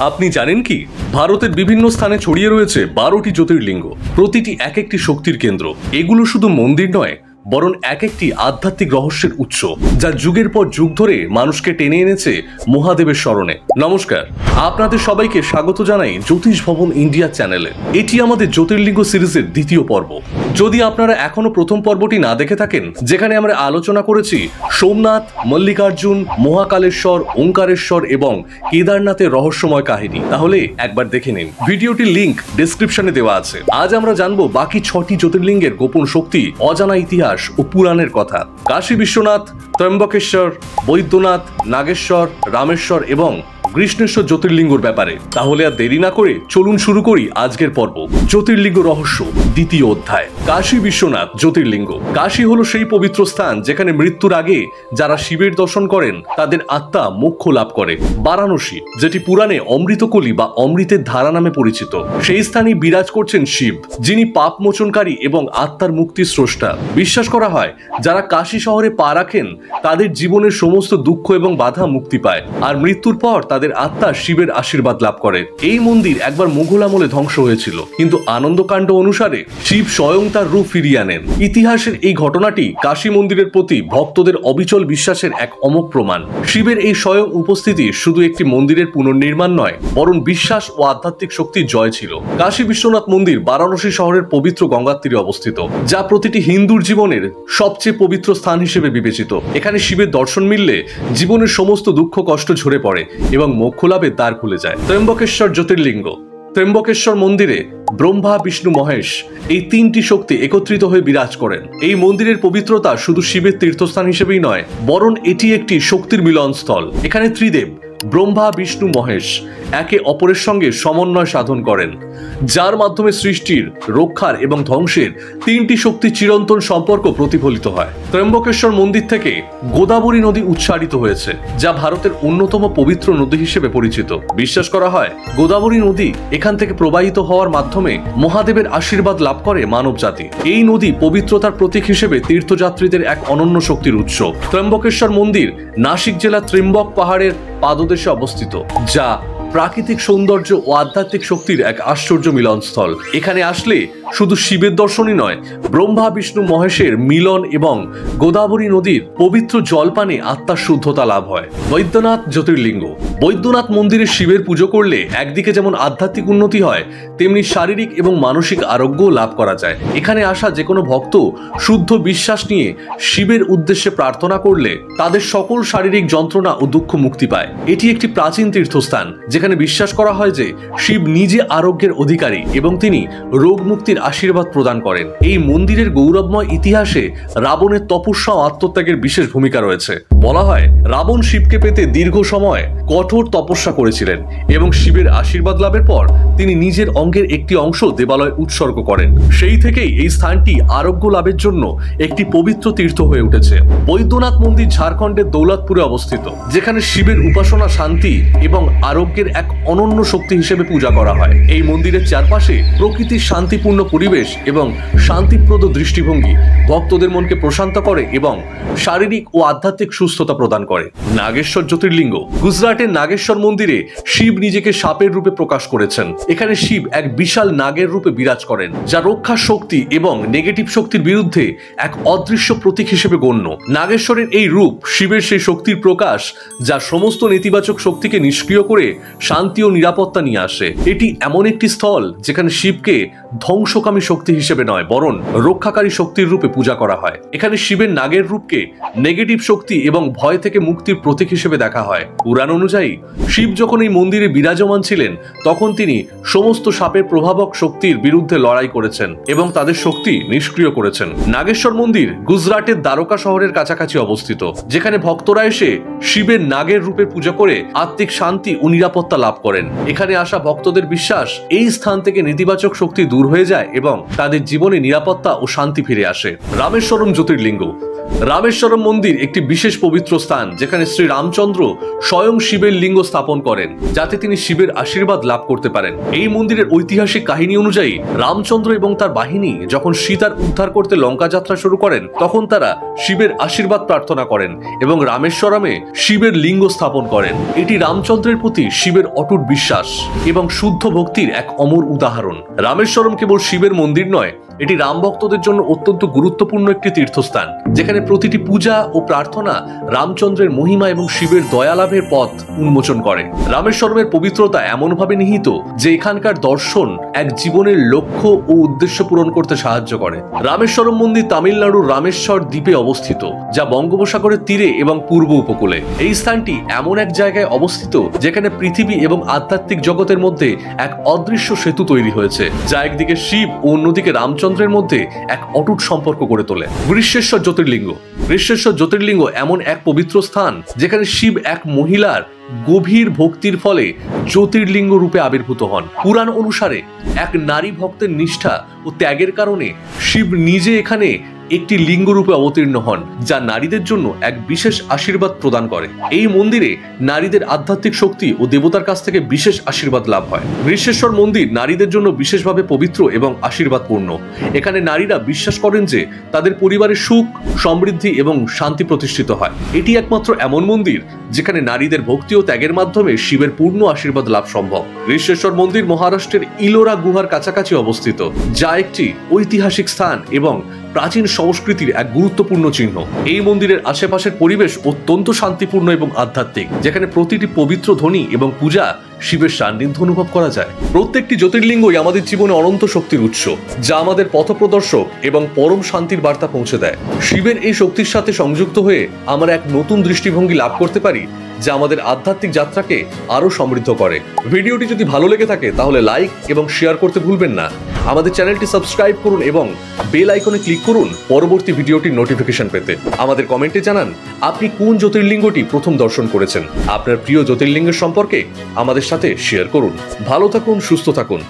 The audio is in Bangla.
আপনি জানেন কি ভারতের বিভিন্ন স্থানে ছড়িয়ে রয়েছে 12টি জ্যোতির্লিঙ্গ, প্রতিটি এক একটি শক্তির কেন্দ্র। এগুলো শুধু মন্দির নয়, বরং এক একটি আধ্যাত্মিক রহস্যের উৎস, যা যুগের পর যুগ ধরে মানুষকে টেনে এনেছে মহাদেবের শরণে। নমস্কার, আপনাদের সবাইকে স্বাগত জানাই জ্যোতিষ ভবন ইন্ডিয়া চ্যানেলে। এটি আমাদের জ্যোতির্লিঙ্গ সিরিজের দ্বিতীয় পর্ব। যদি আপনারা এখনো প্রথম পর্বটি না দেখে থাকেন, যেখানে আমরা আলোচনা করেছি সোমনাথ, মল্লিকার্জুন, মহাকালেশ্বর, ওঙ্কারেশ্বর এবং কেদারনাথের রহস্যময় কাহিনী, তাহলে একবার দেখে নিন। ভিডিওটির লিংক ডেসক্রিপশনে দেওয়া আছে। আজ আমরা জানবো বাকি 6টি জ্যোতির্লিঙ্গের গোপন শক্তি, অজানা ইতিহাস ও পুরাণের কথা। কাশী বিশ্বনাথ, ত্রম্বকেশ্বর, বৈদ্যনাথ, নাগেশ্বর, রামেশ্বর এবং কৃষ্ণেশ্বর জ্যোতির্লিঙ্গর ব্যাপারে। তাহলে আর দেরি না করে চলুন শুরু করি আজকের পর্ব। জ্যোতির্লিঙ্গ রহস্য, দ্বিতীয় অধ্যায়, কাশী বিশ্বনাথ জ্যোতির্লিঙ্গ। কাশী হলো সেই পবিত্র স্থান যেখানে মৃত্যুর আগে যারা শিবের দর্শন করেন তাদের আত্মা মোক্ষ লাভ করে। বারাণসী, যেটি পুরাণে অমৃতকলি বা অমৃতের ধারা নামে পরিচিত, সেই স্থানে বিরাজ করছেন শিব, যিনি পাপ মোচনকারী এবং আত্মার মুক্তির স্রষ্টা। বিশ্বাস করা হয় যারা কাশী শহরে পা রাখেন তাদের জীবনের সমস্ত দুঃখ এবং বাধা মুক্তি পায়, আর মৃত্যুর পর তাদের আত্মা শিবের আশীর্বাদ লাভ করে। এই মন্দির একবার মুঘল আমলে ধ্বংস হয়েছিল, কিন্তু আনন্দকাণ্ড অনুসারে শিব স্বয়ং তার রূপ ফিরিয়ে আনেন। ইতিহাসের এই ঘটনাটি কাশী মন্দিরের প্রতি ভক্তদের অবিচল বিশ্বাসের এক অমোঘ প্রমাণ। শিবের এই স্বয়ং উপস্থিতি শুধু একটি মন্দিরের পুনর্নির্মাণ নয়, বরং বিশ্বাস ও আধ্যাত্মিক শক্তির জয় ছিল। কাশী বিশ্বনাথ মন্দির বারাণসী শহরের পবিত্র গঙ্গার তীরে অবস্থিত, যা প্রতিটি হিন্দুর জীবনের সবচেয়ে পবিত্র স্থান হিসেবে বিবেচিত। এখানে শিবের দর্শন মিললে জীবনের সমস্ত দুঃখ কষ্ট ঝরে পড়ে এবং মোক্ষ লাভের দ্বার খুলে যায়। ত্রম্বকেশ্বর জ্যোতির্লিঙ্গ। ত্রম্বকেশ্বর মন্দিরে ব্রহ্মা, বিষ্ণু, মহেশ এই 3টি শক্তি একত্রিত হয়ে বিরাজ করেন। এই মন্দিরের পবিত্রতা শুধু শিবের তীর্থস্থান হিসেবেই নয়, বরং এটি একটি শক্তির মিলনস্থল। এখানে ত্রিদেব ব্রহ্মা, বিষ্ণু, মহেশ একে অপরের সঙ্গে সমন্বয় সাধন করেন, যার মাধ্যমে সৃষ্টির, রক্ষার এবং ধ্বংসের 3টি শক্তির চিরন্তন সম্পর্ক প্রতিফলিত হয়। ত্রম্বকেশ্বর মন্দির থেকে গোদাবরী নদী উৎসারিত হয়েছে, যা ভারতের অন্যতম পবিত্র নদী হিসেবে পরিচিত। বিশ্বাস করা হয় গোদাবরী নদী এখান থেকে প্রবাহিত হওয়ার মাধ্যমে মহাদেবের আশীর্বাদ লাভ করে মানব জাতি। এই নদী পবিত্রতার প্রতীক হিসেবে তীর্থযাত্রীদের এক অনন্য শক্তির উৎস। ত্রম্বকেশ্বর মন্দির নাসিক জেলা ত্রিম্বক পাহাড়ের পাদদেশে অবস্থিত, যা প্রাকৃতিক সৌন্দর্য ও আধ্যাত্মিক শক্তির এক আশ্চর্য মিলনস্থল। এখানে আসলে শুধু শিবের দর্শনই নয়, ব্রহ্মা, বিষ্ণু, মহেশের মিলন এবং গোদাবরী নদীর পবিত্র জলপানে আত্মার শুদ্ধতা লাভ হয়। বৈদ্যনাথ জ্যোতির্লিঙ্গ। বৈদ্যনাথ মন্দিরে শিবের পুজো করলে একদিকে যেমন আধ্যাত্মিক উন্নতি হয়, তেমনি শারীরিক এবং মানসিক আরোগ্য লাভ করা যায়। এখানে আসা যে কোনো ভক্ত শুদ্ধ বিশ্বাস নিয়ে শিবের উদ্দেশ্যে প্রার্থনা করলে তাদের সকল শারীরিক যন্ত্রণা ও দুঃখ মুক্তি পায়। এটি একটি প্রাচীন তীর্থস্থান যেখানে বিশ্বাস করা হয় যে শিব নিজে আরোগ্যের অধিকারী এবং তিনি রোগ মুক্তির আশীর্বাদ প্রদান করেন। এই মন্দিরের গৌরবময় ইতিহাসে রাবণের তপস্যা ও আত্মত্যাগের বিশেষ ভূমিকা রয়েছে। বলা হয় রাবণ শিবকে পেতে দীর্ঘ সময় কঠোর তপস্যা করেছিলেন এবং শিবের আশীর্বাদ লাভের পর তিনি নিজের অঙ্গের একটি অংশ দেবালয়ে উৎসর্গ করেন। সেই থেকেই এই স্থানটি আরোগ্য লাভের জন্য একটি পবিত্র তীর্থ হয়ে উঠেছে। বৈদ্যনাথ মন্দির ঝাড়খণ্ডের দৌলতপুরে অবস্থিত, যেখানে শিবের উপাসনা, শান্তি এবং আরোগ্যের এক অনন্য শক্তি হিসেবে পূজা করা হয়। এই মন্দিরের চারপাশে প্রকৃতির শান্তিপূর্ণ পরিবেশ এবং শান্তিপ্রদ দৃষ্টিভঙ্গি ভক্তদের মনকে প্রশান্ত করে এবং শারীরিক ও আধ্যাত্মিক সুস্থতা প্রদান করে। নাগেশ্বর জ্যোতির্লিঙ্গ। গুজরাটের নাগেশ্বর মন্দিরে শিব নিজেকে সাপের রূপে প্রকাশ করেছেন। এখানে শিব এক বিশাল নাগের রূপে বিরাজ করেন, যা রক্ষার শক্তি এবং নেগেটিভ শক্তির বিরুদ্ধে এক অদৃশ্য প্রতীক হিসেবে গণ্য। নাগেশ্বরের এই রূপ শিবের সেই শক্তির প্রকাশ, যা সমস্ত নেতিবাচক শক্তিকে নিষ্ক্রিয় করে শান্তি ও নিরাপত্তা নিয়ে আসে। এটি এমন একটি স্থল যেখানে শিবকে ধ্বংসকামী শক্তি হিসেবে নয়, বরং রক্ষাকারী শক্তির রূপে পূজা করা হয়। এখানে শিবের নাগের রূপকে নেগেটিভ শক্তি এবং ভয় থেকে মুক্তির প্রতীক হিসেবে দেখা হয়। পুরাণ অনুযায়ী শিব যখন এই মন্দিরে বিরাজমান ছিলেন, তখন তিনি সমস্ত সাপের প্রভাবক শক্তির বিরুদ্ধে লড়াই করেছেন এবং তাদের শক্তি নিষ্ক্রিয় করেছেন। নাগেশ্বর মন্দির গুজরাটের দ্বারকা শহরের কাছাকাছি অবস্থিত, যেখানে ভক্তরা এসে শিবের নাগের রূপে পূজা করে আত্মিক শান্তি ও নিরাপত্তা লাভ করেন। এখানে আসা ভক্তদের বিশ্বাস এই স্থান থেকে নেতিবাচক শক্তি দূর হয়ে যায় এবং তাদের জীবনে নিরাপত্তা ও শান্তি ফিরে আসে। রামেশ্বরম জ্যোতির্লিঙ্গ। রামেশ্বরম মন্দির একটি বিশেষ পবিত্র স্থান, যেখানে শ্রী রামচন্দ্র স্বয়ং শিবের লিঙ্গ স্থাপন করেন, যাতে তিনি শিবের আশীর্বাদ লাভ করতে পারেন। এই মন্দিরের ঐতিহাসিক কাহিনী অনুযায়ী রামচন্দ্র এবং তার বাহিনী যখন সীতার উদ্ধার করতে লঙ্কা যাত্রা শুরু করেন, তখন তারা শিবের আশীর্বাদ প্রার্থনা করেন এবং রামেশ্বরমে শিবের লিঙ্গ স্থাপন করেন। এটি রামচন্দ্রের প্রতি শিবের শিবের অটুট বিশ্বাস এবং শুদ্ধ ভক্তির এক অমর উদাহরণ। রামেশ্বরম কেবল শিবের মন্দির নয়, এটি রাম ভক্তদের জন্য অত্যন্ত গুরুত্বপূর্ণ একটি তীর্থস্থান, যেখানে প্রতিটি পূজা ও প্রার্থনা রামচন্দ্রের মহিমা এবং শিবের দয়ালাভের পথ উন্মোচন করে। রামেশ্বরমের পবিত্রতা এমনভাবে নিহিত যে এখানকার দর্শন এক জীবনের লক্ষ্য ও উদ্দেশ্য পূরণ করতে সাহায্য করে। রামেশ্বরম মন্দির তামিলনাড়ুর রামেশ্বর দ্বীপে অবস্থিত, যা বঙ্গোপসাগরের তীরে এবং পূর্ব উপকূলে। এই স্থানটি এমন এক জায়গায় অবস্থিত যেখানে পৃথিবী এবং আধ্যাত্মিক জগতের মধ্যে এক অদৃশ্য সেতু তৈরি হয়েছে, যা একদিকে শিব ও অন্যদিকে রামচন্দ্রের মধ্যে এক অটুট সম্পর্ক গড়ে তোলে। গ্রীষ্মেশ্বর জ্যোতির্লিঙ্গ। গ্রীষ্মেশ্বর জ্যোতির্লিঙ্গ এমন এক পবিত্র স্থান যেখানে শিব এক মহিলার গভীর ভক্তির ফলে জ্যোতির্লিঙ্গ রূপে আবির্ভূত হন। পুরাণ অনুসারে এক নারী ভক্তের নিষ্ঠা ও ত্যাগের কারণে শিব নিজে এখানে একটি লিঙ্গ রূপে অবতীর্ণ হন, যা নারীদের জন্য এক বিশেষ আশীর্বাদ প্রদান করে। এই মন্দিরে নারীদের আধ্যাত্মিক শক্তি ও দেবতার কাছ থেকে বিশেষ আশীর্বাদ লাভ হয়। গ্রীষ্মেশ্বর মন্দির নারীদের জন্য বিশেষভাবে পবিত্র এবং আশীর্বাদপূর্ণ। এখানে নারীরা বিশ্বাস করেন যে তাদের পরিবারের সুখ, সমৃদ্ধি এবং শান্তি প্রতিষ্ঠিত হয়। এটি একমাত্র এমন মন্দির যেখানে নারীদের ভক্তি ও ত্যাগের মাধ্যমে শিবের পূর্ণ আশীর্বাদ লাভ সম্ভব। গ্রীষ্মেশ্বর মন্দির মহারাষ্ট্রের ইলোরা গুহার কাছাকাছি অবস্থিত, যা একটি ঐতিহাসিক স্থান এবং প্রাচীন সংস্কৃতির এক গুরুত্বপূর্ণ চিহ্ন। এই মন্দিরের আশেপাশের পরিবেশ অত্যন্ত শান্তিপূর্ণ এবং আধ্যাত্মিক, যেখানে প্রতিটি পবিত্র ধ্বনি এবং পূজা শিবের সান্নিধ্য অনুভব করা যায়। প্রত্যেকটি জ্যোতির্লিঙ্গই আমাদের জীবনে অনন্ত শক্তির উৎস, যা আমাদের পথপ্রদর্শক এবং পরম শান্তির বার্তা পৌঁছে দেয়। শিবের এই শক্তির সাথে সংযুক্ত হয়ে আমরা এক নতুন দৃষ্টিভঙ্গি লাভ করতে পারি, যা আমাদের আধ্যাত্মিক যাত্রাকে আরো সমৃদ্ধ করে। ভিডিওটি যদি ভালো লেগে থাকে তাহলে লাইক এবং শেয়ার করতে ভুলবেন না। আমাদের চ্যানেলটি সাবস্ক্রাইব করুন এবং বেল আইকনে ক্লিক করুন পরবর্তী ভিডিওটির নোটিফিকেশন পেতে। আমাদের কমেন্টে জানান আপনি কোন জ্যোতির্লিঙ্গটি প্রথম দর্শন করেছেন। আপনার প্রিয় জ্যোতির্লিঙ্গের সম্পর্কে আমাদের সাথে শেয়ার করুন। ভালো থাকুন, সুস্থ থাকুন।